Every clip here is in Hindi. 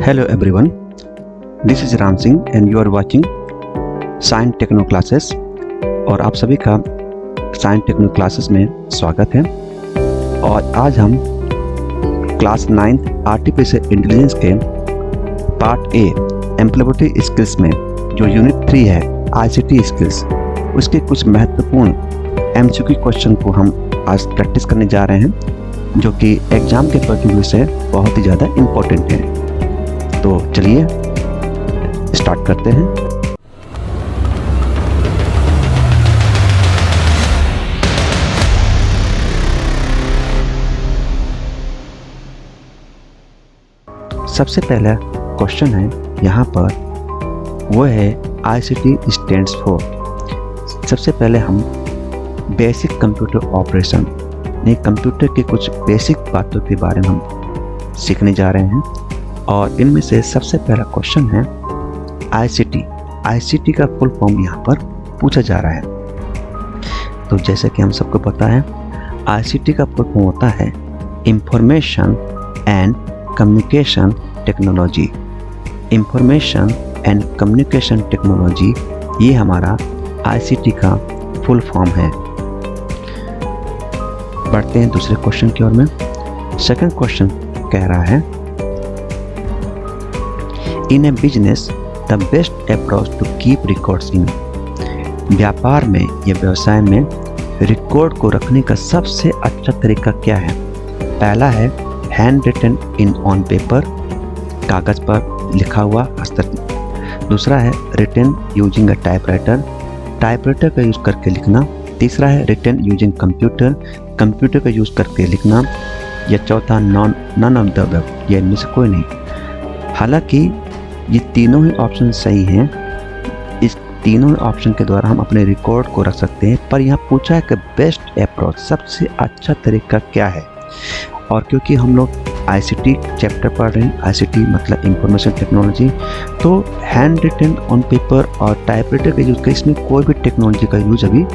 Hello everyone, this is Ram Singh and you are watching Science Techno Classes और आप सभी का साइंस टेक्नो क्लासेस में स्वागत है। और आज हम क्लास 9 आर्टिफिशियल इंटेलिजेंस के पार्ट ए एम्प्लॉयबिलिटी स्किल्स में जो यूनिट 3 है आईसीटी स्किल्स, उसके कुछ महत्वपूर्ण एमसीक्यू क्वेश्चन को हम आज प्रैक्टिस करने जा रहे हैं, जो कि एग्जाम के पॉइंट ऑफ व्यू से बहुत ही ज़्यादा इम्पोर्टेंट है। तो चलिए स्टार्ट करते हैं। सबसे पहला क्वेश्चन है यहाँ पर, वो है आईसीटी स्टैंड्स फॉर। सबसे पहले हम बेसिक कंप्यूटर ऑपरेशन यानी कंप्यूटर के कुछ बेसिक बातों के बारे में हम सीखने जा रहे हैं। और इनमें से सबसे पहला क्वेश्चन है आईसीटी। आईसीटी का फुल फॉर्म यहाँ पर पूछा जा रहा है। तो जैसे कि हम सबको पता है, आईसीटी का फुल फॉर्म होता है information and communication technology. Information and communication technology, ये हमारा आईसीटी का फुल फॉर्म है। बढ़ते हैं दूसरे क्वेश्चन की ओर में। सेकंड क्वेश्चन कह रहा है, in a business the best approach to keep records in. व्यापार में या व्यवसाय में रिकॉर्ड को रखने का सबसे अच्छा तरीका क्या है? पहला है hand written in on paper, कागज पर लिखा हुआ हस्तलिखित। दूसरा है written using a typewriter, typewriter का यूज करके लिखना। तीसरा है रिटन यूजिंग कंप्यूटर, कंप्यूटर का यूज करके लिखना। या चौथा नन ऑफ द अबव, ये इनमें से कोई नहीं। हालांकि ये तीनों ही ऑप्शन सही हैं, इस तीनों ही ऑप्शन के द्वारा हम अपने रिकॉर्ड को रख सकते हैं, पर यहाँ पूछा है कि बेस्ट अप्रोच, सबसे अच्छा तरीका क्या है। और क्योंकि हम लोग आईसीटी चैप्टर पढ़ रहे हैं, आईसीटी मतलब इंफॉर्मेशन टेक्नोलॉजी, तो हैंड रिटन ऑन पेपर और टाइपराइटर का यूज कर, इसमें कोई भी टेक्नोलॉजी का यूज अभी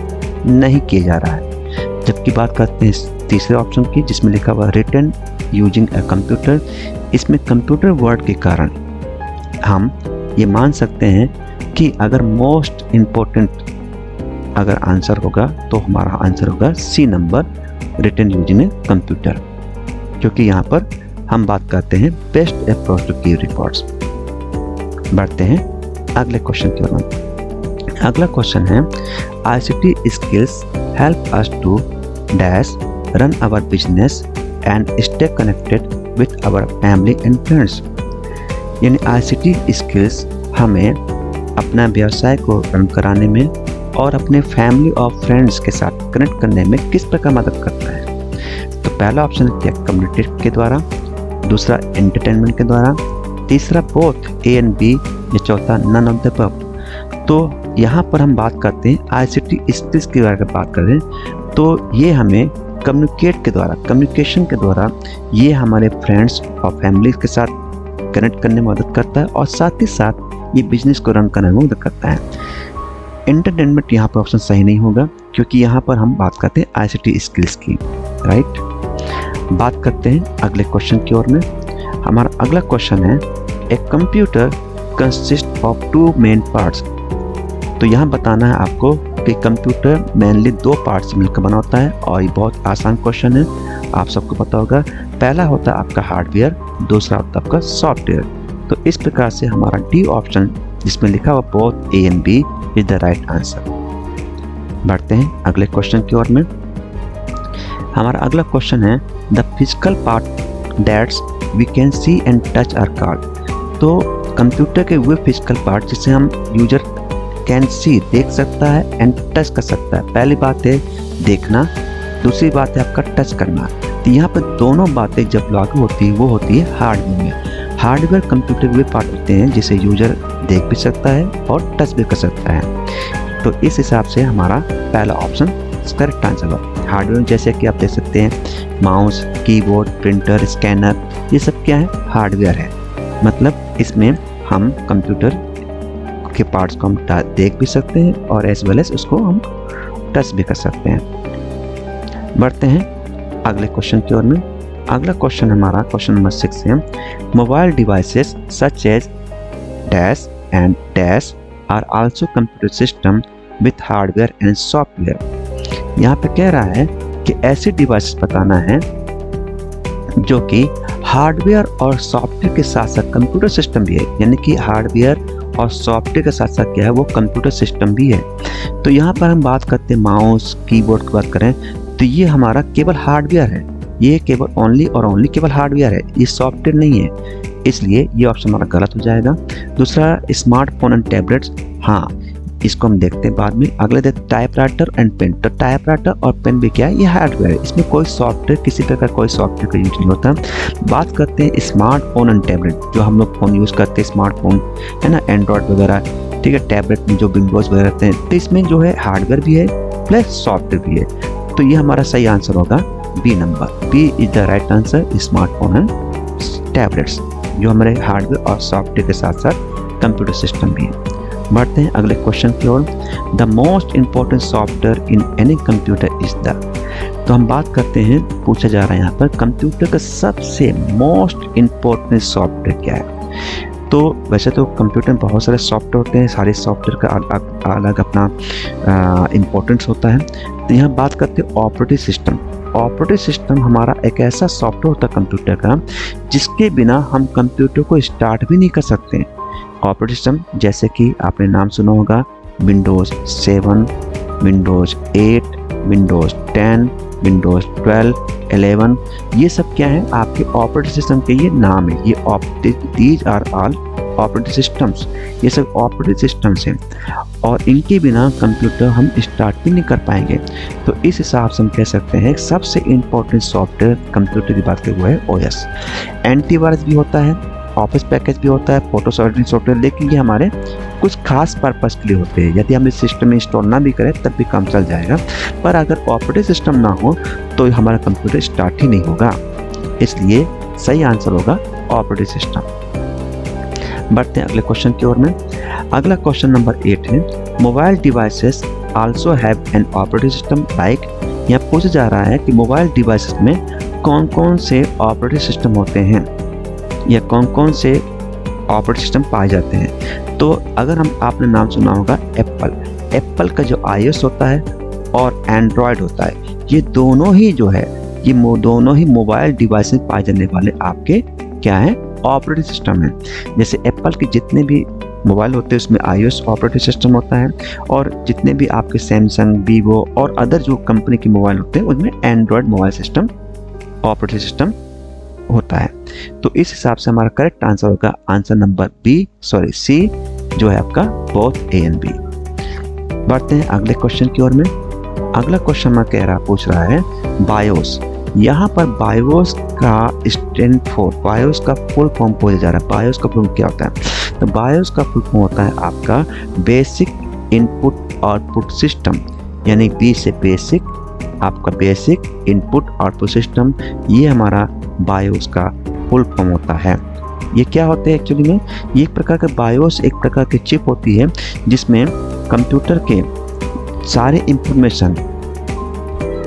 नहीं किया जा रहा है। जबकि बात करते हैं तीसरे ऑप्शन की, जिसमें लिखा हुआ रिटन यूजिंग अ कंप्यूटर, इसमें कंप्यूटर वर्ड के कारण हम ये मान सकते हैं कि अगर मोस्ट इम्पोर्टेंट अगर आंसर होगा तो हमारा आंसर होगा C number, written using a computer, क्योंकि यहाँ पर हम बात करते हैं best approach to keep records. बढ़ते हैं अगले क्वेश्चन की ओर। अगला क्वेश्चन है, ICT skills help us to dash run our business and stay connected with our family and friends. यानी आईसीटी स्किल्स हमें अपना व्यवसाय को रन कराने में और अपने फैमिली और फ्रेंड्स के साथ कनेक्ट करने में किस प्रकार मदद करता है? तो पहला ऑप्शन है कम्युनिकेट के द्वारा, दूसरा एंटरटेनमेंट के द्वारा, तीसरा बोथ ए एंड बी, या चौथा नन ऑफ द अबव। तो यहाँ पर हम बात करते हैं आईसीटी स्किल्स के बारे में बात करें तो ये हमें कम्युनिकेट के द्वारा, कम्युनिकेशन के द्वारा ये हमारे फ्रेंड्स और फैमिली के साथ कनेक्ट करने में मदद करता है, और साथ ही साथ ये बिजनेस को रन करने में मदद करता है। एंटरटेनमेंट यहाँ पर ऑप्शन सही नहीं होगा, क्योंकि यहाँ पर हम बात करते हैं आईसीटी स्किल्स की, राइट। बात करते हैं अगले क्वेश्चन की ओर में। हमारा अगला क्वेश्चन है, a computer consist of 2 main parts. तो यहाँ बताना है आपको कि कंप्यूटर मेनली 2 पार्ट्स मिलकर बना होता है, और ये बहुत आसान क्वेश्चन है, आप सबको पता होगा। पहला होता है आपका हार्डवेयर, दूसरा होता है आपका सॉफ्टवेयर। तो इस प्रकार से हमारा डी ऑप्शन, जिसमें लिखा हुआ both A and B, is the right answer. बढ़ते हैं अगले क्वेश्चन की ओर में। हमारा अगला क्वेश्चन है, the physical part that's we can see and touch are called. तो कंप्यूटर के वे फिजिकल पार्ट जिसे हम यूजर कैन सी, देख सकता है, एंड टच कर सकता है। पहली बात है देखना, दूसरी बात है आपका टच करना। तो यहाँ पर दोनों बातें जब लागू होती है वो होती है हार्डवेयर में। हार्डवेयर कंप्यूटर वे पार्ट होते हैं जिसे यूजर देख भी सकता है और टच भी कर सकता है। तो इस हिसाब से हमारा पहला ऑप्शन करेक्ट आंसर होगा। हार्डवेयर जैसे कि आप देख सकते हैं माउस, कीबोर्ड, प्रिंटर, स्कैनर, ये सब क्या है? हार्डवेयर है। मतलब इसमें हम कंप्यूटर के पार्ट्स को हम देख भी सकते हैं और एज वेल एज उसको हम टच भी कर सकते हैं। बढ़ते हैं अगले क्वेश्चन की ओर में। अगला क्वेश्चन हमारा क्वेश्चन नंबर 6 है, mobile devices such as dash and dash are also computer system with hardware and software. यहाँ पे कह रहा है कि ऐसे डिवाइसेस बताना है जो कि हार्डवेयर और सॉफ्टवेयर के साथ साथ कंप्यूटर सिस्टम भी है, यानी कि हार्डवेयर और सॉफ्टवेयर के साथ साथ क्या है वो कंप्यूटर सिस्टम भी है। तो यहाँ पर हम बात करते हैं माउस कीबोर्ड की बात करें तो ये हमारा केवल हार्डवेयर है, ये केवल ओनली और ओनली केवल हार्डवेयर है, ये सॉफ्टवेयर नहीं है, इसलिए ये ऑप्शन हमारा गलत हो जाएगा। दूसरा स्मार्टफोन एंड टैबलेट्स, हाँ इसको हम देखते हैं बाद में। अगले देखते टाइपराइटर एंड पेन। तो टाइपराइटर और पेन भी क्या है, ये हार्डवेयर है, इसमें कोई सॉफ्टवेयर किसी प्रकार कोई सॉफ्टवेयर का यूज नहीं होता। बात करते हैं स्मार्टफोन एंड टैबलेट, जो हम लोग फ़ोन यूज़ करते हैं स्मार्टफोन है ना, एंड्रॉयड वगैरह, ठीक है, टैबलेट में जो विंडोज़ वगैरह रहते हैं, तो इसमें जो है हार्डवेयर भी है प्लस सॉफ्टवेयर भी है। तो ये हमारा सही आंसर होगा B number, B is the right answer, smartphone and tablets जो हमारे हार्डवेयर और सॉफ्टवेयर के साथ साथ कंप्यूटर सिस्टम भी है। बढ़ते हैं अगले क्वेश्चन की ओर। The most important software in any computer is the, तो हम बात करते हैं, पूछा जा रहा है यहाँ पर कंप्यूटर का सबसे मोस्ट इम्पोर्टेंट सॉफ्टवेयर क्या है। तो वैसे तो कंप्यूटर में बहुत सारे सॉफ्टवेयर होते हैं, सारे सॉफ्टवेयर का अलग अपना इम्पोर्टेंस होता है। तो यहाँ बात करते हैं ऑपरेटिंग सिस्टम। ऑपरेटिंग सिस्टम हमारा एक ऐसा सॉफ्टवेयर होता है कंप्यूटर का जिसके बिना हम कंप्यूटर को स्टार्ट भी नहीं कर सकते। ऑपरेटिंग सिस्टम जैसे कि आपने नाम सुना होगा, विंडोज़ 7, विंडोज़ 8, विंडोज़ 10, विंडोज़ 12, 11, ये सब क्या है आपके ऑपरेटिंग सिस्टम के ये नाम है। ये these are all operating systems, ये सब ऑपरेटिंग सिस्टम्स हैं और इनके बिना कंप्यूटर हम स्टार्ट भी नहीं कर पाएंगे। तो इस हिसाब से हम कह सकते हैं सबसे इम्पोर्टेंट सॉफ्टवेयर कंप्यूटर की बात करते हुए ओएस। एंटीवायरस भी होता है, ऑफिस पैकेज भी होता है, फोटो सॉफ्टवेयर सॉफ्टवेयर, लेकिन ये हमारे कुछ खास पर्पस के लिए होते हैं। यदि हम इस सिस्टम में इंस्टॉल ना भी करें तब भी काम चल जाएगा, पर अगर ऑपरेटिंग सिस्टम ना हो तो हमारा कंप्यूटर स्टार्ट ही नहीं होगा, इसलिए सही आंसर होगा ऑपरेटिंग सिस्टम। बढ़ते हैं अगले क्वेश्चन की ओर में। अगला क्वेश्चन नंबर 8 है, mobile devices also have an operating system like. यहाँ पूछा जा रहा है कि मोबाइल डिवाइसेस में कौन कौन से ऑपरेटिंग सिस्टम होते हैं या कौन कौन से ऑपरेटिंग सिस्टम पाए जाते हैं। तो अगर आपने नाम सुना होगा एप्पल का जो iOS होता है और एंड्रॉयड होता है, ये दोनों ही जो है ये दोनों ही मोबाइल डिवाइस में पाए जाने वाले आपके क्या है ऑपरेटिंग सिस्टम है। जैसे एप्पल के जितने भी मोबाइल होते हैं उसमें iOS ऑपरेटिंग सिस्टम होता है और जितने भी आपके सैमसंग, वीवो और अदर जो कंपनी के मोबाइल होते हैं उनमें Android mobile system operating system होता है। तो इस हिसाब से हमारा करेक्ट आंसर होगा आंसर नंबर सी, जो है आपका बोथ ए एंड बी। बढ़ते हैं अगले क्वेश्चन की ओर में। अगला क्वेश्चन में पूछ रहा है बायोस। यहाँ पर बायोस का स्टैंड फॉर, बायोस का फुल फॉर्म पूछा जा रहा है। बायोस का फुल क्या होता है, तो बायोस का फुल फॉर्म होता है आपका बेसिक इनपुट आउटपुट सिस्टम, यानी बी से बेसिक, आपका बेसिक इनपुट आउटपुट सिस्टम, ये हमारा बायोस का फुल फॉर्म होता है। ये क्या होते हैं एक्चुअली में, ये एक प्रकार का बायोस एक प्रकार की चिप होती है जिसमें कंप्यूटर के सारे इंफॉर्मेशन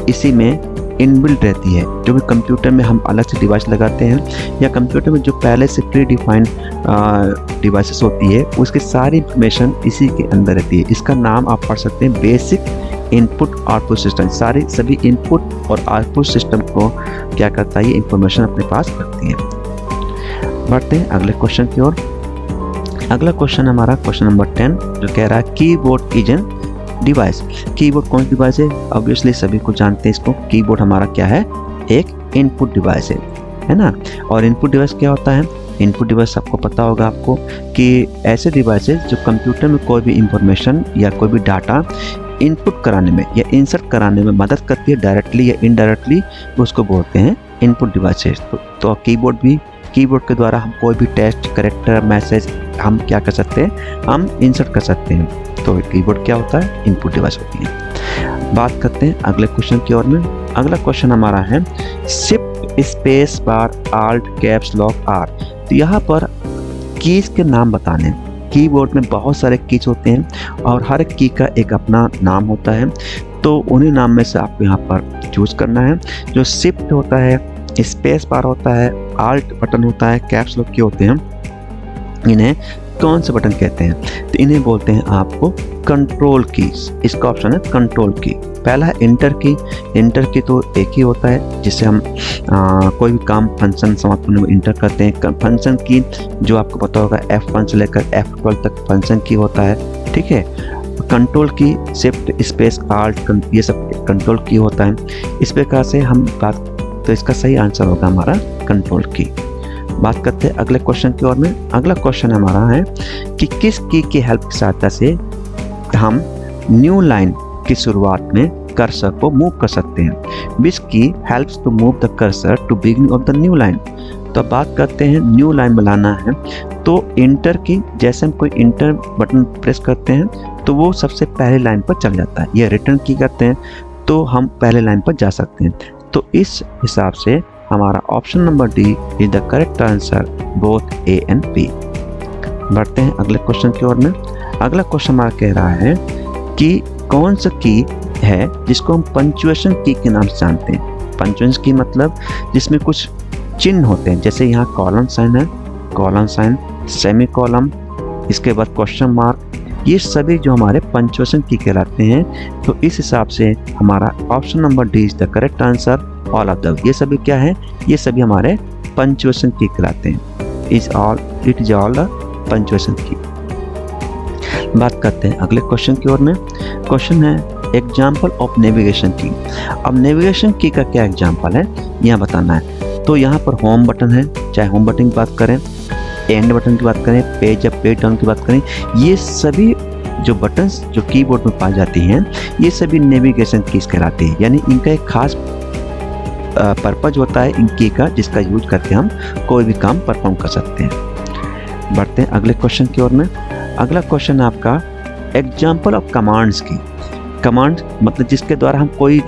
इसी में इनबिल्ट रहती है। जो भी कंप्यूटर में हम अलग से डिवाइस लगाते हैं या कंप्यूटर में जो पहले से प्री डिफाइंड डिवाइसेस होती है उसके सारी इंफॉर्मेशन इसी के अंदर रहती है। इसका नाम आप पढ़ सकते हैं बेसिक इनपुट आउटपुट सिस्टम। सभी इनपुट और आउटपुट सिस्टम को क्या करता है, ये इंफॉर्मेशन अपने पास रखती है। बढ़ते हैं अगले क्वेश्चन की ओर। अगला क्वेश्चन हमारा क्वेश्चन नंबर 10 जो कह रहा है keyboard is an device. Keyboard कौन सी डिवाइस है, ऑब्वियसली सभी को जानते हैं इसको। कीबोर्ड हमारा क्या है, एक इनपुट डिवाइस है ना। और इनपुट डिवाइस क्या होता है, इनपुट डिवाइस आपको पता होगा आपको कि ऐसे डिवाइसेस जो कंप्यूटर में कोई भी इंफॉर्मेशन या कोई भी डाटा इनपुट कराने में या इंसर्ट कराने में मदद करती है डायरेक्टली या इनडायरेक्टली, उसको बोलते हैं इनपुट डिवाइसेस। तो कीबोर्ड भी, कीबोर्ड के द्वारा हम कोई भी टेक्स्ट, कैरेक्टर, मैसेज हम क्या कर सकते हैं, हम इंसर्ट कर सकते हैं। तो कीबोर्ड क्या होता है, इनपुट डिवाइस होती है। बात करते हैं अगले क्वेश्चन की ओर में। अगला क्वेश्चन हमारा है shift space bar alt caps lock are. तो यहाँ पर कीज के नाम बताने। कीबोर्ड में बहुत सारे कीज होते हैं और हर की का एक अपना नाम होता है, तो उन्हीं नाम में से आपको यहाँ पर चूज करना है। जो शिफ्ट होता है स्पेस बार होता है, आल्ट बटन होता है, कैप्स लॉक की होते हैं, इन्हें कौन से बटन कहते हैं? तो इन्हें बोलते हैं आपको कंट्रोल कीज। इसका ऑप्शन है कंट्रोल की। पहला है इंटर की। इंटर की तो एक ही होता है जिससे हम कोई भी काम फंक्शन समाप्त होने में इंटर करते हैं। फंक्शन की जो आपको पता होगा F1 से लेकर F12 तक फंक्शन की होता है, ठीक है। कंट्रोल की शिफ्ट स्पेस आल्ट ये सब कंट्रोल की होता है। इस प्रकार से हम बात, तो इसका सही आंसर होगा हमारा कंट्रोल की। बात करते हैं अगले क्वेश्चन की ओर में। अगला क्वेश्चन हमारा है कि किस की हेल्प की सहायता से हम न्यू लाइन की शुरुआत में कर्सर को मूव कर सकते हैं। Which key helps to move the cursor to beginning of the new line. तो अब बात करते हैं न्यू लाइन बनाना है तो इंटर की, जैसे हम कोई इंटर बटन प्रेस करते हैं तो वो सबसे पहले लाइन पर चल जाता है। ये रिटर्न की करते हैं तो हम पहले लाइन पर जा सकते हैं। तो इस हिसाब से हमारा option number D is the correct answer, both A and B. बढ़ते हैं अगले क्वेश्चन की ओर में। अगला क्वेश्चन हमारा कह रहा है कि कौन सा की है जिसको हम पंक्चुएशन की के नाम से जानते हैं। पंक्चुएशन की मतलब जिसमें कुछ चिन्ह होते हैं, जैसे यहाँ कॉलम साइन है, कॉलम साइन, सेमी कॉलम, इसके बाद क्वेश्चन मार्क, ये सभी जो हमारे पंक्चुएशन की कहलाते हैं। तो इस हिसाब से हमारा option number D is the correct answer, all of the. ये सभी क्या है? ये सभी हमारे पंक्चुएशन की कहलाते हैं। It is all the punctuation की। बात करते हैं अगले क्वेश्चन की ओर में। क्वेश्चन है एग्जाम्पल ऑफ नेविगेशन की। अब नेविगेशन की का क्या एग्जाम्पल है यहाँ बताना है। तो यहाँ पर होम बटन है, चाहे होम बटन की बात करें, एंड बटन की बात करें, पेज अप पेज डाउन की बात करें, ये सभी जो बटन्स जो कीबोर्ड में पाई जाती हैं ये सभी नेविगेशन कीज कहलाती है। यानी इनका एक खास पर्पज होता है इन की का, जिसका यूज करके हम कोई भी काम परफॉर्म कर सकते हैं। बढ़ते हैं अगले क्वेश्चन की ओर में। अगला क्वेश्चन आपका एग्जाम्पल ऑफ कमांड्स की। कमांड मतलब जिसके द्वारा हम कोई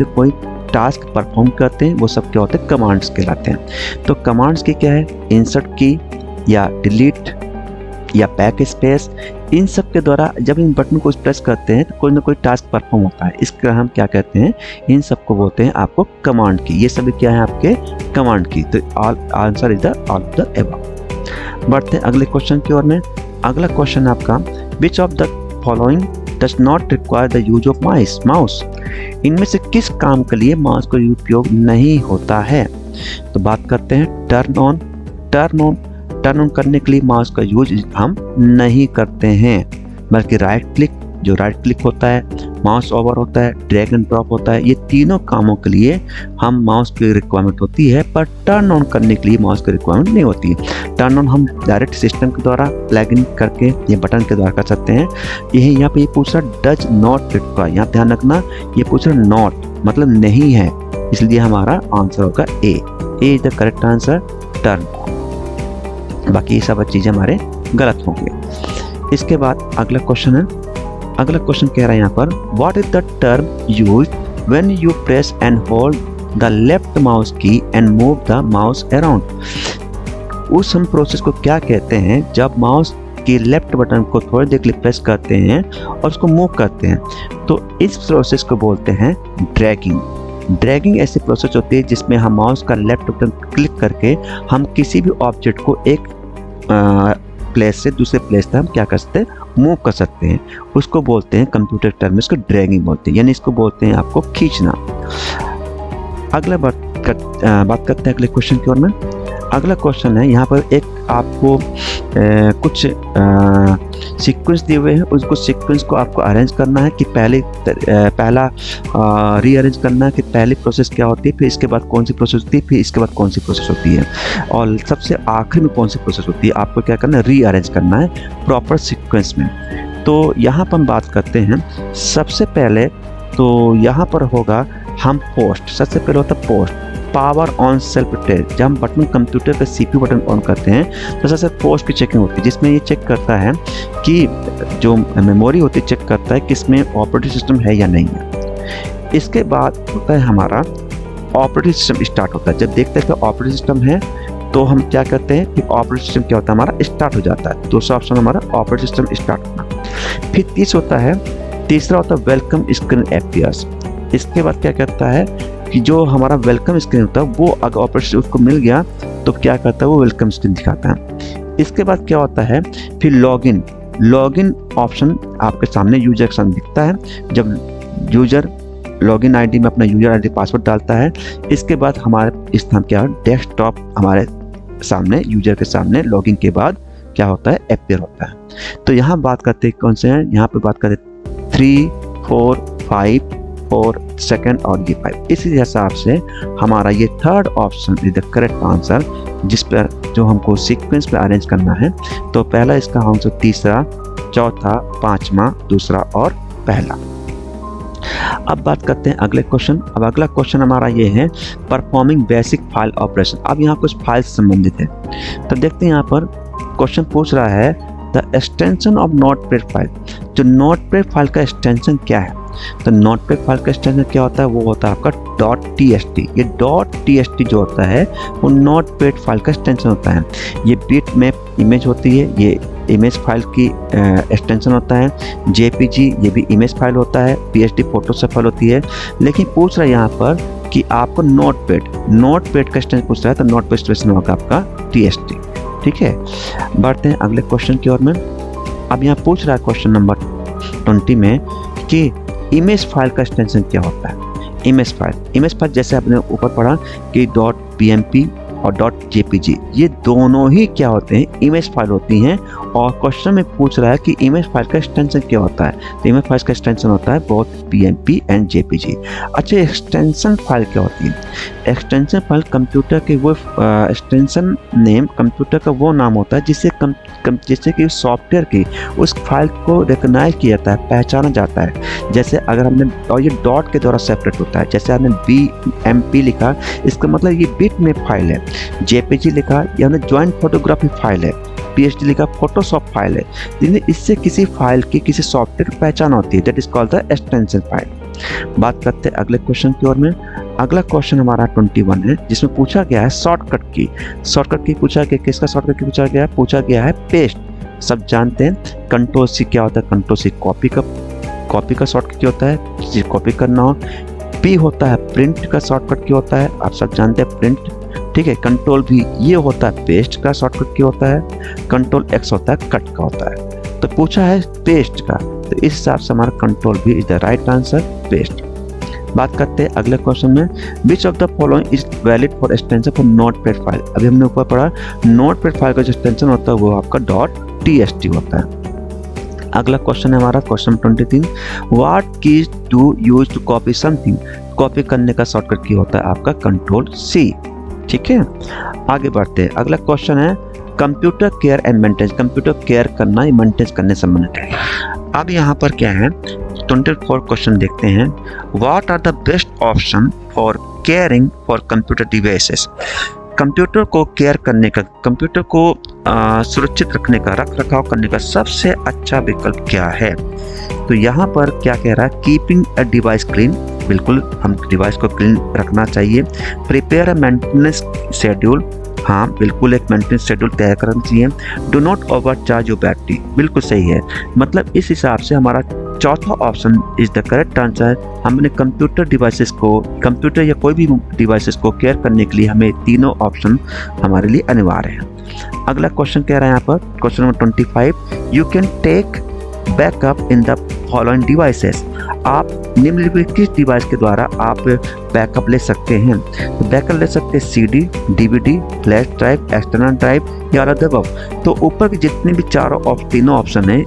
टास्क परफॉर्म करते हैं वो सब क्या होते हैं? कमांड्स कहलाते हैं। तो कमांड्स की क्या है? इंसर्ट की या डिलीट या बैक स्पेस, इन सब के द्वारा जब इन बटन को प्रेस करते हैं तो कोई ना कोई टास्क परफॉर्म होता है। इसका हम क्या कहते हैं? इन सब को बोलते हैं आपको कमांड की। ये सभी क्या है? आपके कमांड की। तो all answer is the all of the above. बढ़ते हैं अगले क्वेश्चन की ओर में। अगला क्वेश्चन आपका which of the following does not require the use of mouse. इनमें से किस काम के लिए माउस का उपयोग नहीं होता है? तो बात करते हैं टर्न ऑन। टर्न ऑन करने के लिए माउस का यूज हम नहीं करते हैं, बल्कि राइट क्लिक, जो राइट क्लिक होता है, माउस ओवर होता है, ड्रैग एंड ड्रॉप होता है, ये तीनों कामों के लिए हम माउस की रिक्वायरमेंट होती है। पर टर्न ऑन करने के लिए माउस की रिक्वायरमेंट नहीं होती है। टर्न ऑन हम डायरेक्ट सिस्टम के द्वारा प्लग इन करके ये बटन के द्वारा कर सकते हैं। यही यहाँ पे ये पूछ रहा डज नॉट रिक्वायर, यहाँ ध्यान रखना ये पूछ रहा नॉट मतलब नहीं है, इसलिए हमारा आंसर होगा A is the correct answer, turn on. बाकी ये सब चीज़ें हमारे गलत होंगे। इसके बाद अगला क्वेश्चन है। अगला क्वेश्चन कह रहा है यहाँ पर what is the term used when you press and hold the left mouse key and move the mouse around. उस हम प्रोसेस को क्या कहते हैं जब माउस की लेफ्ट बटन को थोड़ी देर के लिए प्रेस करते हैं और उसको मूव करते हैं? तो इस प्रोसेस को बोलते हैं ड्रैगिंग। ड्रैगिंग ऐसी प्रोसेस होती है जिसमें हम माउस का लेफ्ट बटन क्लिक करके हम किसी भी ऑब्जेक्ट को एक प्लेस से दूसरे प्लेस तक हम क्या कर सकते हैं? मूव कर सकते हैं। उसको बोलते हैं कंप्यूटर टर्म में इसको ड्रैगिंग बोलते हैं, यानी इसको बोलते हैं आपको खींचना। अगला बात करते हैं अगले क्वेश्चन की ओर में। अगला क्वेश्चन है यहाँ पर एक आपको कुछ सीक्वेंस दिए हुए हैं, उसको सीक्वेंस को आपको अरेंज करना है कि पहला रीअरेंज करना है कि पहली प्रोसेस क्या होती है, फिर इसके बाद कौन सी प्रोसेस होती है, फिर इसके बाद कौन सी प्रोसेस होती है और सबसे आखिरी में कौन सी प्रोसेस होती है। आपको क्या करना है? रीअरेंज करना है प्रॉपर सीक्वेंस में। तो यहाँ पर हम बात करते हैं सबसे पहले, तो यहाँ पर होगा हम पोस्ट। सबसे पहले होता है POST, power on self test. जब हम बटन कंप्यूटर का सीपीयू बटन ऑन करते हैं तो सबसे पोस्ट की चेकिंग होती है, जिसमें ये चेक करता है कि जो मेमोरी होती है चेक करता है कि इसमें ऑपरेटिंग सिस्टम है या नहीं है। इसके बाद होता है हमारा ऑपरेटिंग सिस्टम स्टार्ट होता है। जब देखते हैं कि ऑपरेटिंग सिस्टम है तो हम क्या करते हैं कि ऑपरेटिंग सिस्टम क्या होता है? हमारा स्टार्ट हो जाता है। दूसरा ऑप्शन हमारा ऑपरेटिंग सिस्टम स्टार्ट होना। फिर तीसरा होता है वेलकम स्क्रीन अपीयर्स। इसके बाद क्या करता है कि जो हमारा वेलकम स्क्रीन होता है वो अगर ऑपरेटर उसको मिल गया तो क्या करता है, वो वेलकम स्क्रीन दिखाता है। इसके बाद क्या होता है, फिर लॉगिन ऑप्शन आपके सामने यूजर के सामने दिखता है जब यूजर लॉगिन आईडी में अपना यूजर आईडी पासवर्ड डालता है। इसके बाद हमारे स्थान क्या, डेस्कटॉप हमारे सामने यूजर के सामने लॉगिन के बाद क्या होता है, अपीयर होता है। तो यहाँ बात करते हैं कौन से हैं, यहाँ पे बात करते 3, 4, 5, 4 सेकंड और ये 5। इसी हिसाब से हमारा ये third option is the correct answer, जिस पर जो हमको सीक्वेंस पे अरेंज करना है। तो पहला इसका आंसर, तीसरा, चौथा, पांचवा, दूसरा और पहला। अब बात करते हैं अगले क्वेश्चन। अब अगला क्वेश्चन हमारा ये है परफॉर्मिंग बेसिक फाइल ऑपरेशन। अब यहाँ कुछ फाइल से संबंधित है, तो देखते हैं यहाँ पर क्वेश्चन पूछ रहा है the extension of notepad file. जो नोटपैड फाइल का एक्सटेंशन क्या है, तो नोटपैड फाइल का एक्सटेंशन क्या होता है, वो होता है आपका .txt। ये .txt जो होता है वो नोटपैड फाइल का एक्सटेंशन होता है। ये बिटमैप इमेज होती है, ये इमेज फाइल की एक्सटेंशन होता है। JPG ये भी इमेज फाइल होता है। PSD फोटो से फाइल होती है। लेकिन पूछ रहा है यहाँ पर कि आपको नोटपैड का एक्सटेंशन पूछ रहा है, तो नोटपैड एक्सटेंशन होगा आपका TXT। ठीक है, बढ़ते हैं अगले क्वेश्चन की ओर में। अब यहाँ पूछ रहा है क्वेश्चन नंबर 20 में कि इमेज फाइल का एक्सटेंशन क्या होता है। इमेज फाइल जैसे आपने ऊपर पढ़ा कि .bmp और .jpg ये दोनों ही क्या होते हैं, इमेज फाइल होती हैं। और क्वेश्चन में पूछ रहा है कि इमेज फाइल का एक्सटेंशन क्या होता है, तो इमेज फाइल का एक्सटेंशन होता है बोथ BMP एंड JPG। अच्छा, एक्सटेंशन फाइल क्या होती है? एक्सटेंशन फाइल कंप्यूटर के वो एक्सटेंशन नेम, कंप्यूटर का वो नाम होता है जिससे जैसे कि सॉफ्टवेयर की उस फाइल को रिकॉग्नाइज किया जाता है, पहचाना जाता है। जैसे अगर हमने, और ये डॉट के द्वारा सेपरेट होता है, जैसे आपने BMP लिखा, इसका मतलब ये बिटमैप फाइल है। JPG लिखा, ये हमने जॉइंट फोटोग्राफी फाइल है। PSD लिखा, फोटोशॉप फाइल है। लेकिन इससे किसी फाइल की किसी सॉफ्टवेयर की पहचान होती है, that is called the extension file. बात करते हैं अगले क्वेश्चन की ओर में। अगला क्वेश्चन हमारा 21 है, जिसमें पूछा गया है शॉर्टकट की। शॉर्टकट की पूछा गया, किसका शॉर्टकट की पूछा गया है? पूछा गया है पेस्ट। सब जानते हैं Ctrl+C क्या होता है, Ctrl+C कॉपी का शॉर्टकट क्या होता है, कॉपी करना हो। P होता है प्रिंट का शॉर्टकट क्या होता है, आप सब जानते हैं प्रिंट। ठीक है, Ctrl+V ये होता है पेस्ट का शॉर्टकट क्या होता है। Ctrl+X होता है कट का होता है। तो पूछा है पेस्ट का, तो इस हिसाब से हमारा Ctrl+V is the right answer, paste. बात करते हैं अगले क्वेश्चन में, which of the following is valid for extension for notepad file. अभी हमने ऊपर पढ़ा नोटपैड फाइल का जो एक्सटेंशन होता है वो आपका .txt होता है। अगला क्वेश्चन है हमारा question 23, what keys to use to copy something. Copy करने का शॉर्टकट की होता है आपका Ctrl+C। ठीक है, आगे बढ़ते हैं। अगला क्वेश्चन है computer care and maintenance. Computer care करना या मेंटेनेंस करने संबंधित है। अब यहाँ पर क्या है, 24 क्वेश्चन देखते हैं। What are the best option for caring for computer devices. Computer को केयर करने का, कंप्यूटर को सुरक्षित रखने का, रख रखाव करने का सबसे अच्छा विकल्प क्या है? तो यहाँ पर क्या कह रहा है, कीपिंग अ डिवाइस क्लीन। बिल्कुल, हम डिवाइस को क्लीन रखना चाहिए। Prepare a maintenance schedule. हाँ, बिल्कुल एक मेंटेनेंस शेड्यूल तैयार करना चाहिए। Do not overcharge your battery. बिल्कुल सही है। मतलब इस हिसाब से हमारा चौथा option is the correct answer. हमने कंप्यूटर डिवाइसेस को, कंप्यूटर या कोई भी डिवाइसेस को केयर करने के लिए हमें तीनों ऑप्शन हमारे लिए अनिवार्य है। अगला क्वेश्चन कह रहा है यहाँ पर question number 25, you can take backup in the following devices. आप निम्नलिखित डिवाइस के द्वारा आप बैकअप ले सकते हैं। तो बैकअप ले सकते हैं CD, DVD, flash drive, external drive या अदर। तो ऊपर के जितने भी तीनों ऑप्शन हैं,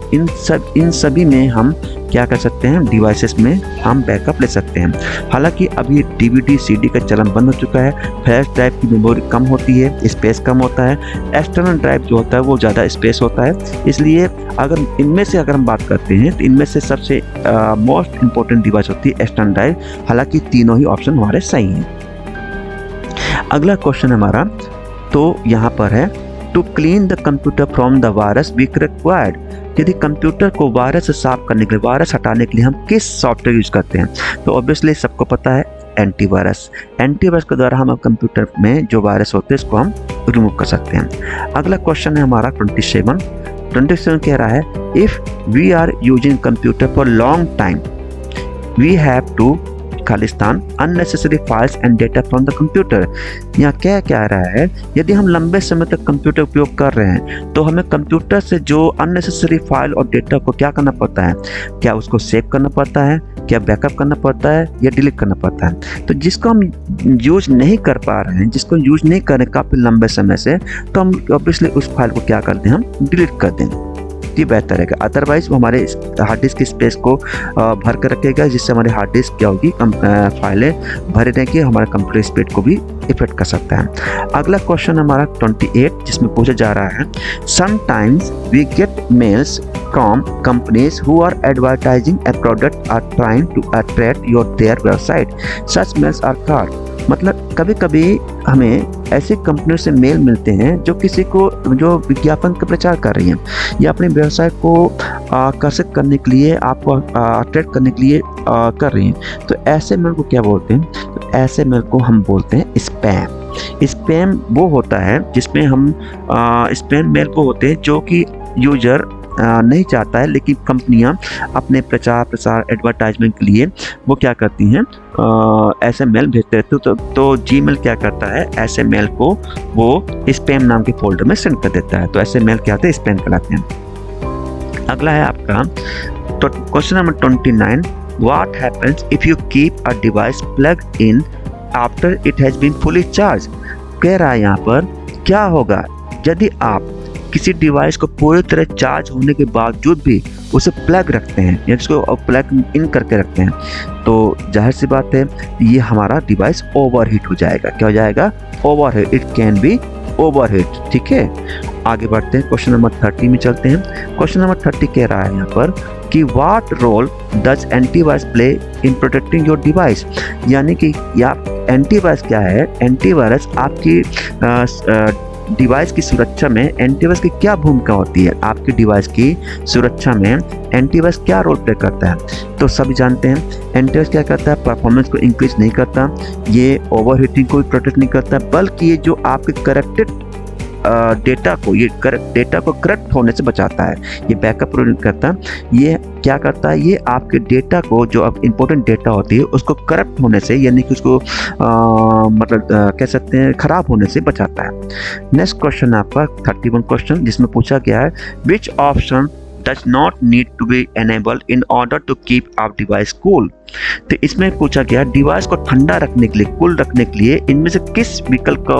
इन सभी में हम क्या कर सकते हैं, डिवाइसेस में हम बैकअप ले सकते हैं। हालांकि अभी DVD, CD का चलन बंद हो चुका है। फ्लैश ड्राइव की मेमोरी कम होती है, स्पेस कम होता है। एक्सटर्नल ड्राइव जो होता है वो ज़्यादा स्पेस होता है। इसलिए अगर इनमें से अगर हम बात करते हैं तो इनमें से सबसे मोस्ट इंपॉर्टेंट डिवाइस होती है एक्सटर्नल ड्राइव। हालांकि तीनों ही ऑप्शन हमारे सही हैं। अगला क्वेश्चन हमारा तो यहाँ पर है, to clean the computer from the virus we required. यदि कंप्यूटर को वायरस से साफ करने के लिए, वायरस हटाने के लिए हम किस सॉफ्टवेयर यूज करते हैं? तो ऑब्वियसली सबको पता है एंटीवायरस। एंटीवायरस के द्वारा हम कंप्यूटर में जो वायरस होते हैं इसको हम रिमूव कर सकते हैं। अगला क्वेश्चन है हमारा 27 कह रहा है, if we are using computer for long time we have to खालिस्तान unnecessary files and data from the computer. यहाँ क्या कह रहा है, यदि हम लंबे समय तक कंप्यूटर उपयोग कर रहे हैं तो हमें कंप्यूटर से जो अननेसेसरी फाइल और डेटा को क्या करना पड़ता है, क्या उसको सेव करना पड़ता है, क्या बैकअप करना पड़ता है या डिलीट करना पड़ता है। तो जिसको हम यूज नहीं कर पा रहे हैं, जिसको यूज नहीं कर रहे काफ़ी लंबे समय से, तो हम ऑब्वियसली उस फाइल को क्या कर दें, हम डिलीट कर दें, ये बेहतर है। अदरवाइज वो हमारे हार्ड डिस्क की स्पेस को भर कर रखेगा, जिससे हमारे हार्ड डिस्क क्या होगी, फाइलें भरे रहेंगी, हमारे कंप्यूटर स्पीड को भी इफेक्ट कर सकता है। अगला क्वेश्चन हमारा 28 जिसमें पूछा जा रहा है, sometimes we get mails from companies who are advertising a product or trying to attract your their website, such mails are called. मतलब कभी कभी हमें ऐसे कंपनियों से मेल मिलते हैं जो किसी को, जो विज्ञापन का प्रचार कर रही हैं या अपने व्यवसाय को आकर्षित करने के लिए, आपको अट्रैक्ट करने के लिए कर रही हैं। तो ऐसे मेल को क्या बोलते हैं, तो ऐसे मेल को हम बोलते हैं स्पैम। स्पैम वो होता है जिसमें हम स्पैम मेल वो होते हैं जो कि यूजर नहीं चाहता है, लेकिन कंपनियां अपने प्रचार प्रसार एडवर्टाइजमेंट के लिए वो क्या करती हैं, ऐसे मेल भेजते रहते। तो जीमेल क्या करता है, ऐसे मेल को वो स्पैम नाम के फोल्डर में सेंड कर देता है। तो ऐसे मेल क्या होते हैं, स्पैम कहलाते हैं। अगला है आपका question number 29, what happens if you keep a device plugged in after it has been fully charge. कह रहा है यहाँ पर क्या होगा यदि आप किसी डिवाइस को पूरी तरह चार्ज होने के बावजूद भी उसे प्लग रखते हैं या इसको प्लग इन करके रखते हैं, तो जाहिर सी बात है ये हमारा डिवाइस ओवरहीट हो जाएगा। क्या हो जाएगा, overheat, it can be overheat. ठीक है, आगे बढ़ते हैं, क्वेश्चन नंबर 30 में चलते हैं। क्वेश्चन नंबर 30 कह रहा है यहाँ पर कि what role does antivirus play in protecting your device. यानी कि एंटीवायरस क्या है, एंटीवायरस आपकी डिवाइस की सुरक्षा में एंटीवायरस की क्या भूमिका होती है, आपकी डिवाइस की सुरक्षा में एंटीवायरस क्या रोल प्ले करता है। तो सभी जानते हैं एंटीवायरस क्या करता है, परफॉर्मेंस को इंक्रीज नहीं करता, ये ओवरहीटिंग को भी प्रोटेक्ट नहीं करता, बल्कि ये जो आपके करेक्टेड डेटा को करप्ट होने से बचाता है, ये बैकअप नहीं करता। ये क्या करता है, ये आपके डेटा को, जो अब इंपॉर्टेंट डेटा होती है उसको करप्ट होने से, यानी कि उसको कह सकते हैं खराब होने से बचाता है। नेक्स्ट क्वेश्चन आपका 31 क्वेश्चन जिसमें पूछा गया है, which option does not need to be enabled in order to keep our device cool। तो इसमें पूछा गया डिवाइस को ठंडा रखने के लिए, कूल रखने के लिए इनमें से किस विकल्प का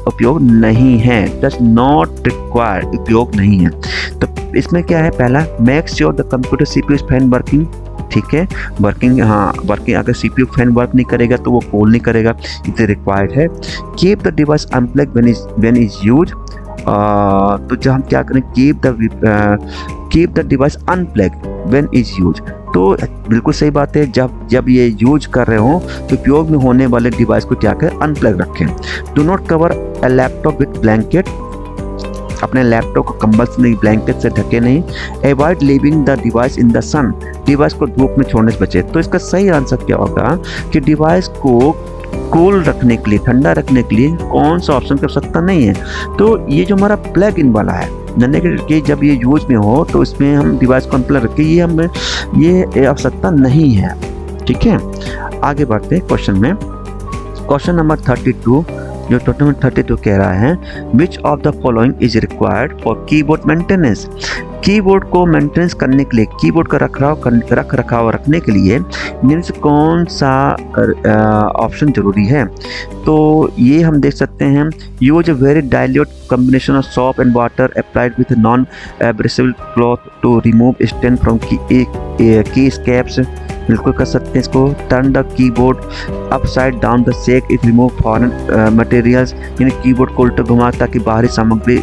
उपयोग नहीं है, does not require, उपयोग नहीं है। तो इसमें क्या है, पहला make sure the computer CPU fan working. ठीक है, वर्किंग, हाँ वर्किंग, अगर सीपीयू फैन वर्क नहीं करेगा तो वो कूल नहीं करेगा, इसे रिक्वायर्ड है। Keep the device unplugged when is use. तो जब हम क्या करें, keep the device unplugged when is use. तो बिल्कुल सही बात है, जब ये यूज कर रहे हो तो उपयोग में होने वाले डिवाइस को क्या करें, अनप्लग रखें। Do not cover a laptop with blanket, अपने लैपटॉप को कंबल से नहीं, ब्लैंकेट से ढके नहीं। Avoid leaving the device in the sun, device को धूप में छोड़ने से बचे। तो इसका सही आंसर क्या होगा कि डिवाइस को कूल रखने के लिए, ठंडा रखने के लिए कौन सा ऑप्शन कर सकता नहीं है। तो ये जो हमारा प्लग इन वाला है, यानी कि जब ये यूज में हो तो इसमें हम डिवाइस को अनप्लग रखें, ये हमें ये आवश्यकता नहीं है। ठीक है, आगे बढ़ते हैं क्वेश्चन में। क्वेश्चन नंबर 32 जो टोटल में 32 कह रहा है, which of the following is required for keyboard maintenance. Keyboard को मेंटेनेंस करने के लिए, कीबोर्ड का रख रखाव रखने के लिए इनमें से कौन सा ऑप्शन जरूरी है। तो ये हम देख सकते हैं, use a very dilute combination of soap and water applied with non abrasible cloth to remove stain from key scapes. बिल्कुल कर सकते हैं इसको। Turn the keyboard upside down the shake it remove foreign materials, यानी कीबोर्ड को उल्टा घुमा ताकि बाहरी सामग्री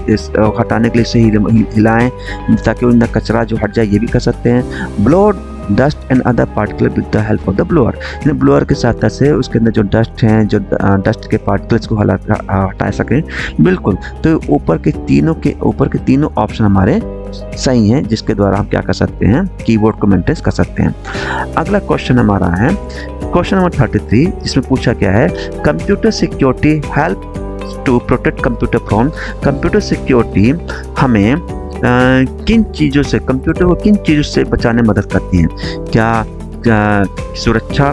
हटाने के लिए से हिलाएं ताकि उनका कचरा जो हट जाए, ये भी कर सकते हैं। Blow dust and other particle with the help of the blower, यानी ब्लोअर के साथ से उसके अंदर जो डस्ट हैं, जो डस्ट के पार्टिकल्स को हटा सकें। बिल्कुल, तो ऊपर के तीनों ऑप्शन हमारे सही हैं, जिसके द्वारा हम क्या कर सकते हैं, कीबोर्ड को मेंटेन कर सकते हैं। अगला क्वेश्चन हमारा है क्वेश्चन नंबर 33 जिसमें पूछा गया है, computer security help to protect computer from. Computer security हमें किन चीज़ों से, कंप्यूटर को किन चीज़ों से बचाने में मदद करती है। क्या सुरक्षा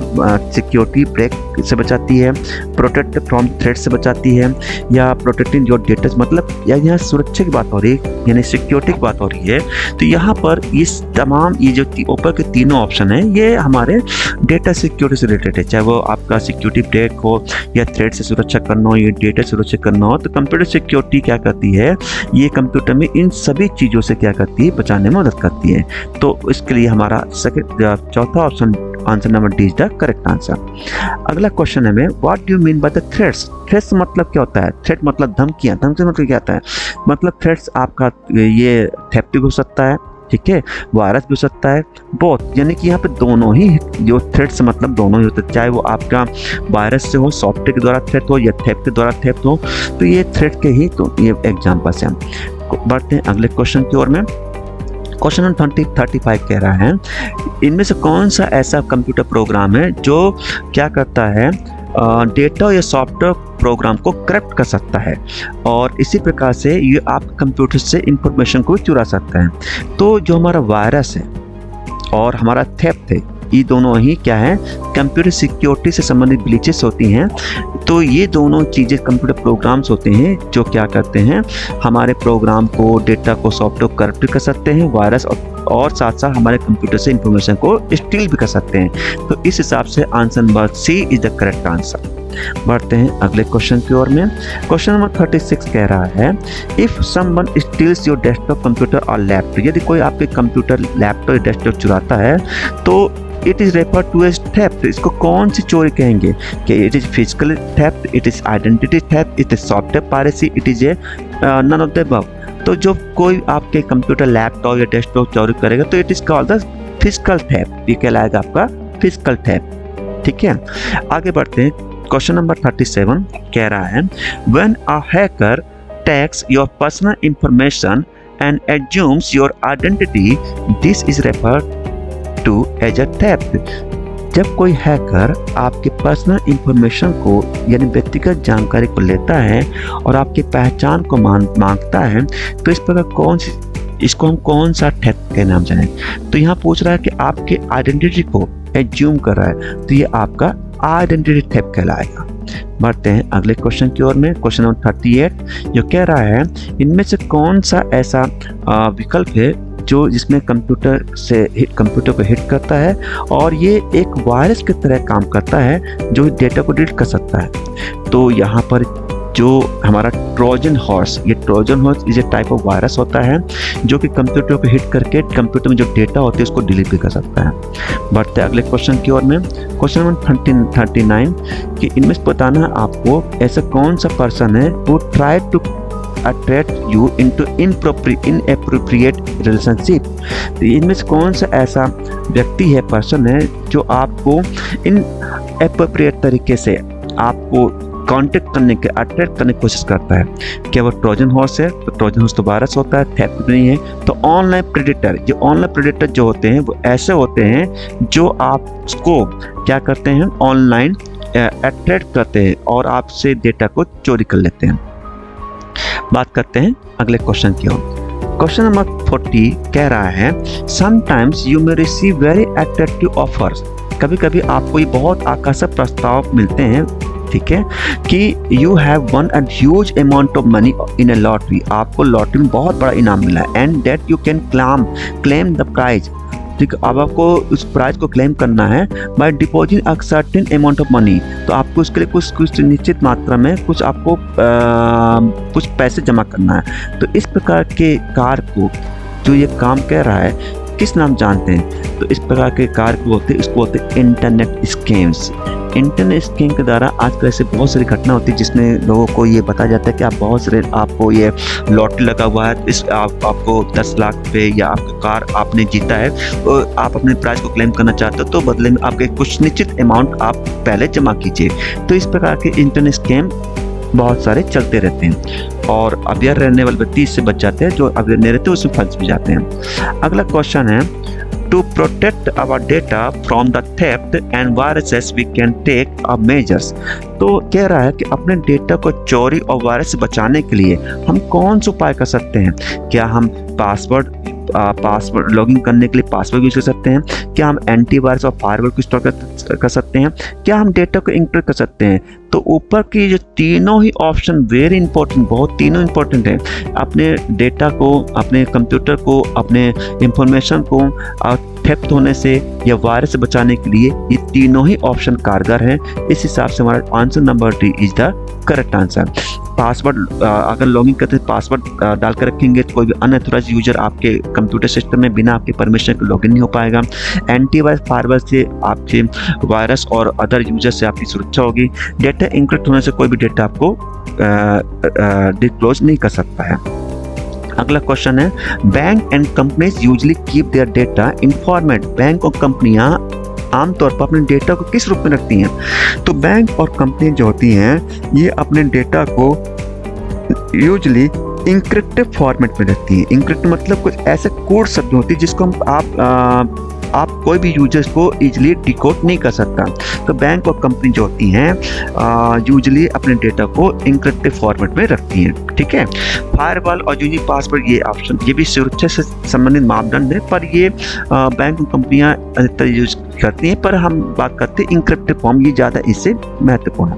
सिक्योरिटी ब्रेक से बचाती है, प्रोटेक्ट फ्रॉम थ्रेट से बचाती है, या प्रोटेक्टिंग योर डेटा, मतलब या यहाँ सुरक्षा की बात हो रही है यानी सिक्योरिटी की बात हो रही है। तो यहाँ पर इस तमाम ये जो ऊपर के तीनों ऑप्शन है ये हमारे डेटा सिक्योरिटी से रिलेटेड है, चाहे वो आपका सिक्योरिटी ब्रेक हो या थ्रेट से सुरक्षा करना हो या डेटा सुरक्षा करना हो। तो कंप्यूटर सिक्योरिटी क्या करती है, ये कंप्यूटर में इन सभी चीज़ों से क्या करती है, बचाने में मदद करती है। तो इसके लिए हमारा चौथा option answer number D is the correct answer. अगला क्वेश्चन है में what do you mean by the threats. Threats मतलब क्या होता है, थ्रेट मतलब धमकियां, धमकी मतलब क्या होता है, मतलब थ्रेट्स आपका ये थेफ्ट भी हो सकता है, ठीक है, वायरस भी हो सकता है, बोथ, यानी कि यहाँ पे दोनों ही जो थ्रेट्स मतलब दोनों ही होते हैं, चाहे वो आपका वायरस से हो, सॉफ्टवेयर के द्वारा थ्रेट हो या थेफ्ट के द्वारा थेफ्ट हो। तो ये थ्रेट के ही तो ये एग्जाम्पल्स हैं। बढ़ते हैं अगले क्वेश्चन की ओर में। क्वेश्चन नंबर 35 कह रहा है इनमें से कौन सा ऐसा कंप्यूटर प्रोग्राम है जो क्या करता है, डेटा या सॉफ्टवेयर प्रोग्राम को करप्ट कर सकता है और इसी प्रकार से ये आप कंप्यूटर से इंफॉर्मेशन को चुरा सकता है। तो जो हमारा वायरस है और हमारा थेफ्ट है, ये दोनों ही क्या है, कंप्यूटर सिक्योरिटी से संबंधित ब्लीचेस होती हैं। तो ये दोनों चीज़ें कंप्यूटर प्रोग्राम्स होते हैं जो क्या करते हैं, हमारे प्रोग्राम को, डेटा को, सॉफ्टवेयर करप्ट कर सकते हैं, वायरस और साथ साथ हमारे कंप्यूटर से इंफॉर्मेशन को स्टील भी कर सकते हैं। तो इस हिसाब से answer number C is the correct answer. बढ़ते हैं अगले क्वेश्चन की ओर में। क्वेश्चन नंबर 36 कह रहा है if someone steals your desktop computer और लैपटॉप, यदि कोई आपके कंप्यूटर, लैपटॉप या डेस्कटॉप चुराता है तो it is refer to as theft. इसको कौन सी चोरी कहेंगे, कि it is physical theft, it is identity theft, it is software piracy, it is a none of the above. तो जो कोई आपके कंप्यूटर, लैपटॉप या डेस्कटॉप चोरी करेगा तो it is called the physical theft, ये कहलाएगा आपका फिजिकल थेफ्ट, ठीक है। आगे बढ़ते हैं। क्वेश्चन नंबर 37 कह रहा है when a hacker takes your personal information and assumes your identity this is referred to as a theft. जब कोई हैकर आपके पर्सनल इंफॉर्मेशन को यानी व्यक्तिगत जानकारी को लेता है और आपकी पहचान को मांगता है तो इस प्रकार इसको हम कौन सा थेफ्ट के नाम जाने। तो यहाँ पूछ रहा है कि आपके आइडेंटिटी को एज्यूम कर रहा है तो ये आपका आइडेंटिटी थेफ्ट कहलाएगा। बढ़ते हैं अगले क्वेश्चन की ओर में। क्वेश्चन नंबर 38 जो कह रहा है इनमें से कौन सा ऐसा विकल्प है जो जिसमें कंप्यूटर को हिट करता है और ये एक वायरस की तरह काम करता है जो डेटा को डिलीट कर सकता है। तो यहाँ पर जो हमारा ट्रोजन हॉर्स, ये Trojan horse is a type of virus होता है जो कि कंप्यूटर को हिट करके कंप्यूटर में जो डेटा होते हैं उसको डिलीट भी कर सकता है। बढ़ते हैं अगले क्वेश्चन की ओर में। क्वेश्चन नंबर 39 कि इनमें से बताना है आपको ऐसा कौन सा पर्सन है वो try to attract you into inappropriate relationship. तो इनमें से कौन सा ऐसा व्यक्ति है, पर्सन है जो आपको इनएप्रोप्रिएट तरीके से आपको कांटेक्ट करने के, अट्रैक्ट करने की कोशिश करता है। क्या वो ट्रोजन हॉर्स है? तो ट्रोजन हॉर्स तो वायरस होता है, थेफ्ट नहीं है। तो ऑनलाइन प्रेडेटर, जो ऑनलाइन प्रेडेटर जो होते हैं वो ऐसे होते हैं जो आपको क्या करते हैं, ऑनलाइन अट्रैक्ट करते हैं और आपसे डेटा को चोरी कर लेते हैं। बात करते हैं अगले क्वेश्चन की ओर। क्वेश्चन नंबर 40 कह रहा है sometimes you may receive very attractive offers. कभी कभी आपको ये बहुत आकर्षक प्रस्ताव मिलते हैं, ठीक है, कि you have won a huge amount of money in a lottery, आपको लॉटरी में बहुत बड़ा इनाम मिला है, and that you can claim the prize. ठीक, अब आपको उस प्राइज को क्लेम करना है by deposit a certain amount of money. तो आपको उसके लिए कुछ निश्चित मात्रा में कुछ आपको कुछ पैसे जमा करना है। तो इस प्रकार के कार्य को जो ये काम कह रहा है किस नाम जानते हैं? तो इस प्रकार के कार्य को होते हैं, इसको होते हैं इंटरनेट स्कैम्स। इंटरनेट स्कैम के द्वारा आजकल ऐसे बहुत सारी घटना होती है जिसमें लोगों को ये बताया जाता है कि आप बहुत सारे, आपको ये लॉटरी लगा हुआ है, इस आपको 10 लाख रुपये या आपका कार आपने जीता है और आप अपने प्राइज को क्लेम करना चाहते हो तो बदले में आपके कुछ निश्चित अमाउंट आप पहले जमा कीजिए। तो इस प्रकार के इंटरनेट स्कैम बहुत सारे चलते रहते हैं और अवेयर रहने वाले व्यक्ति इससे बच जाते हैं, जो अवेयर नहीं रहते उसमें फंस भी जाते हैं। अगला क्वेश्चन है to protect our data from the theft and viruses we can take a measures. तो कह रहा है कि अपने डेटा को चोरी और वायरस से बचाने के लिए हम कौन से उपाय कर सकते हैं? क्या हम पासवर्ड पासवर्ड लॉगिन करने के लिए पासवर्ड यूज कर सकते हैं? क्या हम एंटीवायरस और फायरवॉल को इंस्टॉल कर सकते हैं? क्या हम डेटा को एन्क्रिप्ट कर सकते हैं? तो ऊपर की जो तीनों ही ऑप्शन वेरी इंपॉर्टेंट, बहुत तीनों इंपॉर्टेंट है। अपने डेटा को, अपने कंप्यूटर को, अपने इंफॉर्मेशन को थेफ्ट होने से या वायरस से बचाने के लिए ये तीनों ही ऑप्शन कारगर हैं। इस हिसाब से हमारा answer number D is the correct answer. Password अगर लॉगिन करते हैं पासवर्ड डाल कर रखेंगे तो कोई भी अनऑथराइज्ड यूजर आपके कंप्यूटर सिस्टम में बिना आपके परमिशन के लॉगिन नहीं हो पाएगा। एंटीवायरस फायरवॉल से आपके वायरस और अदर यूजर से आपकी सुरक्षा होगी। डेटा एन्क्रिप्ट होने से कोई भी डेटा आपको डिस्क्लोज नहीं कर सकता है। अगला क्वेश्चन है, bank and companies usually keep their data in format. Bank और कंपनियां आमतौर पर अपने डेटा को किस रूप में रखती हैं? तो बैंक और कंपनी जो होती हैं ये अपने डेटा को यूजुअली इंक्रिप्टेड फॉर्मेट में रखती हैं। इंक्रिप्ट मतलब कुछ ऐसे कोड शब्द होती है जिसको आप कोई भी यूजर्स को इजीली डिकोड नहीं कर सकता। तो बैंक और कंपनी जो होती हैं यूजुअली अपने डेटा को इंक्रिप्टेड फॉर्मेट में रखती हैं। ठीक है, फायरवॉल और यूनिक पासवर्ड ये ऑप्शन ये भी सुरक्षा से संबंधित मापदंड है, पर ये बैंक और कंपनियां अधिकतर यूज करती हैं, पर हम बात करते हैं इंक्रिप्टेड फॉर्म, ये ज़्यादा इससे महत्वपूर्ण है।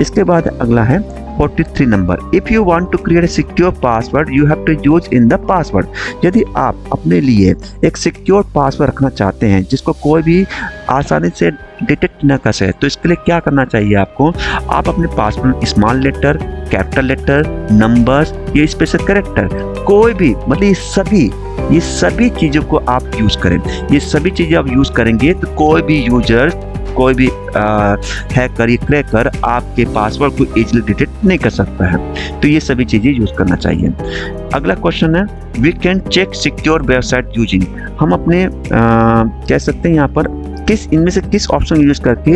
इसके बाद अगला है 43 number, if you want to create a secure password you have to use in the password. यदि आप अपने लिए एक सिक्योर पासवर्ड रखना चाहते हैं जिसको कोई भी आसानी से डिटेक्ट न कर सके, तो इसके लिए क्या करना चाहिए आपको? आप अपने password small letter, capital letter, numbers या स्पेशल कैरेक्टर, कोई भी मतलब ये सभी चीज़ों को आप यूज़ करें। ये सभी चीज़ें आप यूज़ करेंगे तो कोई भी यूजर, कोई भी हैकर या क्रैकर आपके पासवर्ड को इजीली डिटेक्ट नहीं कर सकता है। तो ये सभी चीज़ें यूज़ करना चाहिए। अगला क्वेश्चन है, we can check secure website using. हम अपने कह सकते हैं यहाँ पर इनमें से किस ऑप्शन यूज करके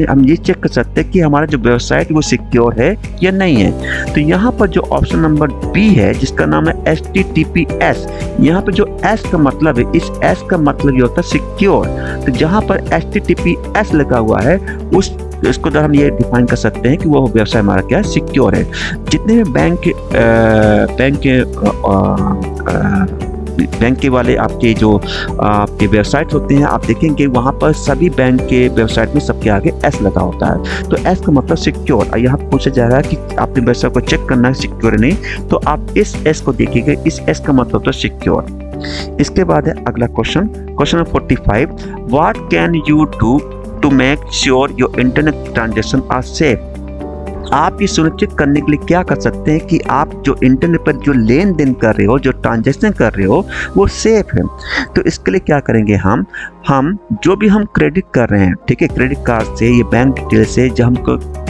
हम ये चेक कर सकते हैं कि हमारा जो वेबसाइट वो सिक्योर है या नहीं है। तो यहाँ पर जो ऑप्शन नंबर बी है जिसका नाम है HTTPS, यहाँ पर जो S का मतलब है, इस S का मतलब ये होता है सिक्योर। तो जहाँ पर HTTPS लगा हुआ है इसको द्वारा हम ये डिफाइन कर सकते हैं कि वो व्यवसाय हमारा क्या है, सिक्योर है। जितने भी बैंक के वाले आपके जो आपके वेबसाइट होते हैं, आप देखेंगे वहाँ पर सभी बैंक के वेबसाइट में सबके आगे S लगा होता है। तो S का मतलब सिक्योर। और यहाँ पूछा जा रहा है कि आपने वेबसाइट को चेक करना है सिक्योर नहीं, तो आप इस S को देखिएगा, इस S का मतलब तो सिक्योर। इसके बाद है अगला question number 45, what can you do to make sure your internet transaction are safe. आप ये सुनिश्चित करने के लिए क्या कर सकते हैं कि आप जो इंटरनेट पर जो लेन देन कर रहे हो, जो ट्रांजैक्शन कर रहे हो वो सेफ है। तो इसके लिए क्या करेंगे, हम जो भी हम क्रेडिट कर रहे हैं, ठीक है, क्रेडिट कार्ड से या बैंक डिटेल से जब हम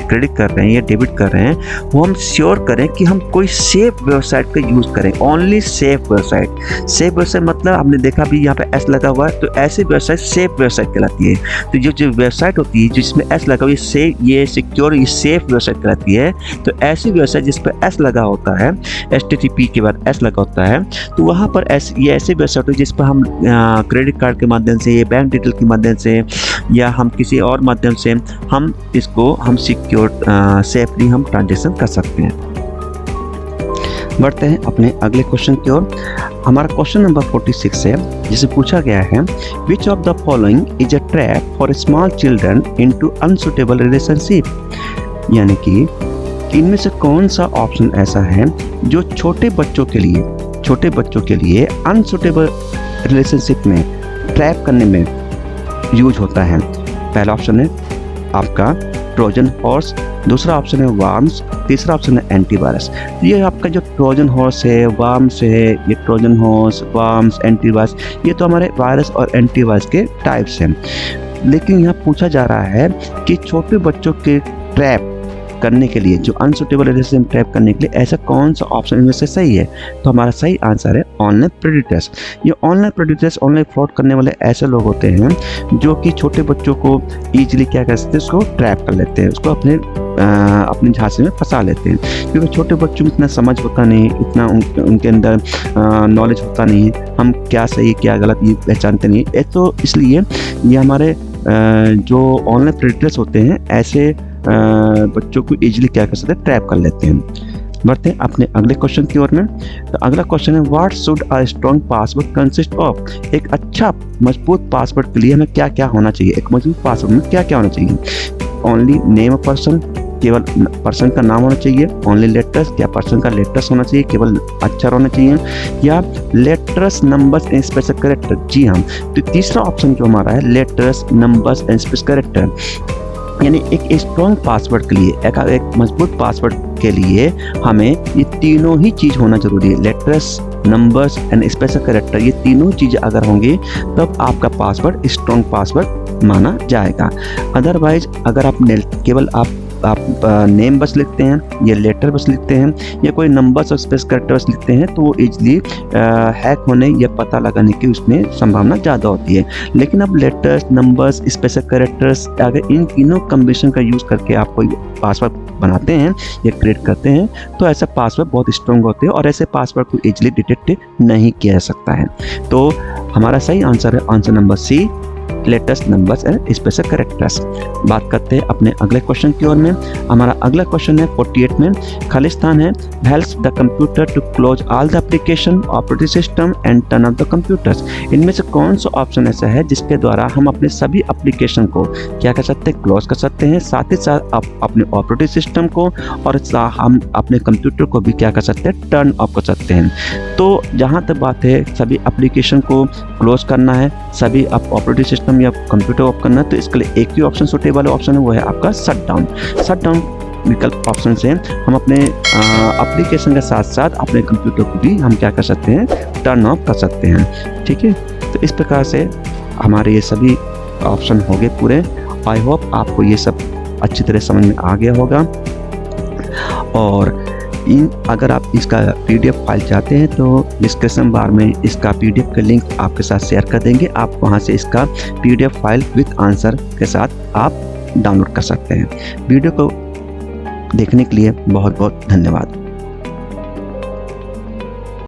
क्रेडिट कर रहे हैं या डेबिट कर रहे हैं, वो हम श्योर करें कि हम कोई सेफ वेबसाइट का यूज़ करें। Only safe website. Safe website मतलब हमने देखा भी यहाँ पे S लगा हुआ है, तो ऐसी वेबसाइट सेफ वेबसाइट कहलाती है। तो जो वेबसाइट होती है जिसमें S लगा हुआ है ये सिक्योर, ये सेफ वेबसाइट कहलाती है। तो ऐसी वेबसाइट जिस पर S लगा होता है, HTTP के बाद S लगा होता है, तो वहाँ पर ये ऐसी वेबसाइट है जिस पर हम क्रेडिट कार्ड के माध्यम से, बैंक डिटेल के माध्यम से या हम किसी और माध्यम से हम सिक्योर सेफली हम ट्रांजैक्शन कर सकते हैं। बढ़ते हैं अपने अगले क्वेश्चन की ओर। हमारा क्वेश्चन नंबर 46 है, जिसे पूछा गया है, which of the following is a trap for small children into unsuitable relationship. यानी कि इनमें से कौन सा ऑप्शन ऐसा है जो छोटे बच्चों के लिए अनसुटेबल रिलेशनशिप में ट्रैप करने में यूज होता है। पहला ऑप्शन है आपका ट्रोजन हॉर्स, दूसरा ऑप्शन है वार्म्स, तीसरा ऑप्शन है एंटीवायरस। ये आपका जो ट्रोजन हॉर्स है, वार्म्स है, ये ट्रोजन हॉर्स, वार्म्स, एंटीवायरस, ये तो हमारे वायरस और एंटीवायरस के टाइप्स हैं। लेकिन यहाँ पूछा जा रहा है कि छोटे बच्चों के ट्रैप करने के लिए, जो अनसुटेबल रिलेशनशिप ट्रैप करने के लिए ऐसा कौन सा ऑप्शन इनमें से सही है। तो हमारा सही आंसर है ऑनलाइन प्रेडेटर्स। ये ऑनलाइन प्रेडेटर्स, ऑनलाइन फ्रॉड करने वाले ऐसे लोग होते हैं जो कि छोटे बच्चों को ईजिली क्या कर सकते हैं, उसको ट्रैप कर लेते हैं, उसको अपने झांसे में फंसा लेते हैं। क्योंकि छोटे बच्चों में इतना समझ होता नहीं, इतना उनके अंदर नॉलेज होता नहीं है, हम क्या सही क्या गलत ये पहचानते नहीं है। तो इसलिए ये हमारे जो ऑनलाइन प्रेडेटर्स होते हैं ऐसे बच्चों को इजीली क्या कर सकते हैं, ट्रैप कर लेते हैं। बढ़ते हैं अपने अगले क्वेश्चन की ओर में। तो अगला क्वेश्चन है what should a strong password consist of. एक अच्छा मजबूत पासवर्ड के लिए हमें क्या क्या होना चाहिए, एक मजबूत पासवर्ड में क्या क्या होना चाहिए। ओनली नेम ऑफ पर्सन, केवल पर्सन का नाम होना चाहिए। ओनली लेटर्स, क्या पर्सन का लेटर्स होना चाहिए, केवल अक्षर होना चाहिए। या letters, numbers and special character. जी हाँ, तो तीसरा ऑप्शन जो हमारा है letters, numbers and special character. यानी एक स्ट्रॉन्ग पासवर्ड के लिए, एक मजबूत पासवर्ड के लिए हमें ये तीनों ही चीज़ होना जरूरी है। Letters, numbers and special character, ये तीनों चीज़ें अगर होंगी तब आपका पासवर्ड स्ट्रॉन्ग पासवर्ड माना जाएगा। अदरवाइज अगर आप केवल आप नेम बस लिखते हैं या लेटर बस लिखते हैं या कोई नंबर्स और स्पेस कैरेक्टर बस लिखते हैं तो वो इजली हैक होने या पता लगाने की उसमें संभावना ज़्यादा होती है। लेकिन अब लेटर्स, नंबर्स, स्पेशल कैरेक्टर्स, अगर इन तीनों कॉम्बिनेशन का यूज़ करके आप कोई पासवर्ड बनाते हैं या क्रिएट करते हैं तो ऐसा पासवर्ड बहुत स्ट्रॉन्ग होते हैं और ऐसे पासवर्ड को इजली डिटेक्ट नहीं किया जा सकता है। तो हमारा सही आंसर है answer number C, latest numbers and special characters. बात करते हैं अपने अगले क्वेश्चन की ओर में। हमारा अगला क्वेश्चन है 48 में, खालिस्तान है helps the computer to close all the application, operating system and turn off the computers. इनमें से कौन सा ऑप्शन ऐसा है जिसके द्वारा हम अपने सभी एप्लीकेशन को क्या कर सकते हैं, क्लोज कर सकते हैं, साथ ही साथ अपने ऑपरेटिंग सिस्टम को और हम अपने कंप्यूटर को भी क्या कर सकते हैं, टर्न ऑफ कर सकते हैं। तो जहाँ तक बात है सभी एप्लीकेशन को क्लोज करना है, सभी ऑपरेटिंग सिस्टम या कंप्यूटर ऑफ करना है, तो इसके लिए एक ही ऑप्शन सूटेबल ऑप्शन है, वो है आपका शट डाउन। शट डाउन विकल्प ऑप्शन से हम अपने एप्लीकेशन के साथ साथ अपने कंप्यूटर को भी हम क्या कर सकते हैं, टर्न ऑफ कर सकते हैं। ठीक है, तो इस प्रकार से हमारे ये सभी ऑप्शन हो गए पूरे। आई होप आपको ये सब अच्छी तरह समझ में आ गया होगा। और अगर आप इसका PDF फाइल चाहते हैं तो डिस्क्रिप्शन बार में इसका PDF का लिंक आपके साथ शेयर कर देंगे। आप वहां से इसका PDF फाइल विद आंसर के साथ आप डाउनलोड कर सकते हैं। वीडियो को देखने के लिए बहुत बहुत धन्यवाद।